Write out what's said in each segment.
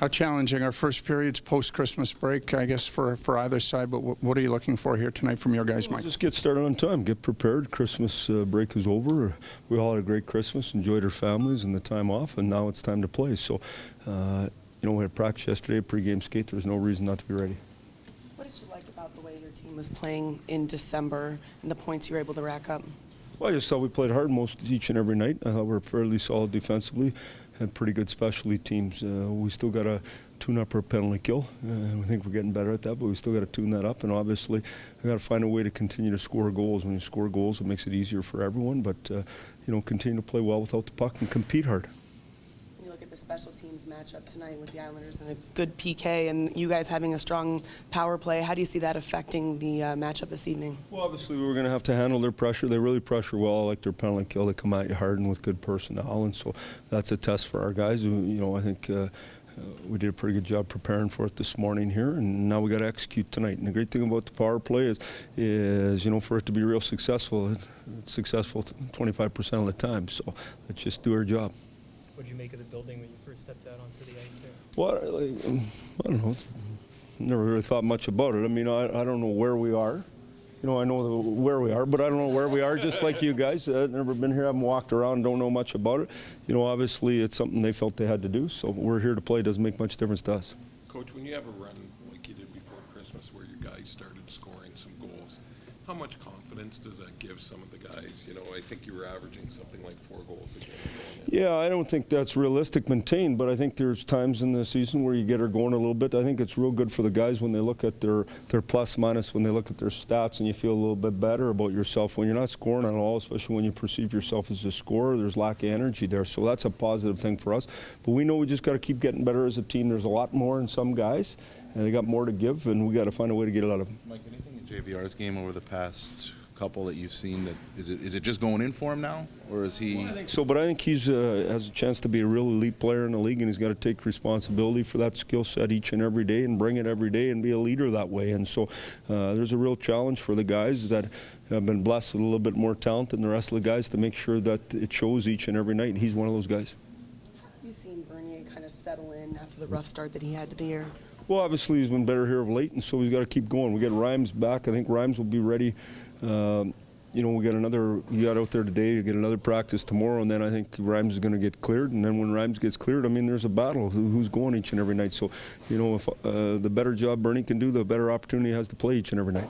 How challenging are first periods post-Christmas break, I guess, for either side, but what are you looking for here tonight from your guys, Mike? Just get started on time, get prepared. Christmas break is over. We all had a great Christmas, enjoyed our families and the time off, and now it's time to play. So, we had practice yesterday, pregame skate. There's no reason not to be ready. What did you like about the way your team was playing in December and the points you were able to rack up? Well, I just thought we played hard each and every night. I thought we were fairly solid defensively, had pretty good specialty teams. We still got to tune up our penalty kill. I think we're getting better at that, but we still got to tune that up. And obviously, we got to find a way to continue to score goals. When you score goals, it makes it easier for everyone. But continue to play well without the puck and compete hard. When you look at the special teams matchup tonight with the Islanders and a good PK, and you guys having a strong power play, how do you see that affecting the matchup this evening? Well, obviously, we're going to have to handle their pressure. They really pressure well. I like their penalty kill. They come at you hard and with good personnel, and so that's a test for our guys. I think we did a pretty good job preparing for it this morning here, and now we got to execute tonight. And the great thing about the power play is for it to be real successful, it's successful 25% of the time. So let's just do our job. What did you make of the building when you first stepped out onto the ice there? Well, I don't know. Never really thought much about it. I mean, I don't know where we are. I know where we are, but I don't know where we are, just like you guys. I've never been here, haven't walked around, don't know much about it. Obviously it's something they felt they had to do, so we're here to play. It doesn't make much difference to us. Coach, when you have a run like you did before Christmas where your guys started scoring some goals, how much confidence does that give some of the guys? I think you were averaging something like 4 goals a game. Yeah, I don't think that's realistic maintained, but I think there's times in the season where you get her going a little bit. I think it's real good for the guys when they look at their plus minus, when they look at their stats, and you feel a little bit better about yourself. When you're not scoring at all, especially when you perceive yourself as a scorer, there's lack of energy there. So that's a positive thing for us. But we know we just got to keep getting better as a team. There's a lot more in some guys, and they got more to give, and we got to find a way to get it out of them. Mike, anything in JVR's game over the past couple that you've seen that is it just going in for him now, or is he? Well, I think so, but I think he's has a chance to be a real elite player in the league, and he's got to take responsibility for that skill set each and every day and bring it every day and be a leader that way. And so there's a real challenge for the guys that have been blessed with a little bit more talent than the rest of the guys to make sure that it shows each and every night, and he's one of those guys. Have you seen Bernier kind of settle in after the rough start that he had to the year? Well, obviously he's been better here of late, and so he's got to keep going. We get Rhymes back. I think Rhymes will be ready. We got out there today to get another practice tomorrow, and then I think Rhymes is going to get cleared. And then when Rhymes gets cleared, there's a battle who's going each and every night. So, if the better job Bernie can do, the better opportunity he has to play each and every night.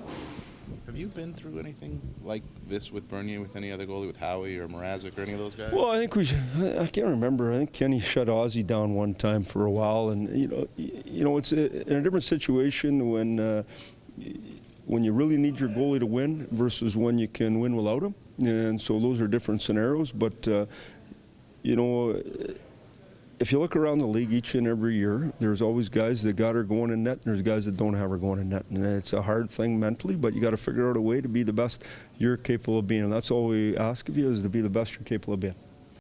Have you been through anything like this with Bernier, with any other goalie, with Howie or Mrazek or any of those guys? Well, I think I can't remember. I think Kenny shut Ozzy down one time for a while, and it's in a different situation when you really need your goalie to win versus when you can win without him, and so those are different scenarios. But if you look around the league each and every year, there's always guys that got her going in net, and there's guys that don't have her going in net. And it's a hard thing mentally, but you got to figure out a way to be the best you're capable of being. And that's all we ask of you, is to be the best you're capable of being.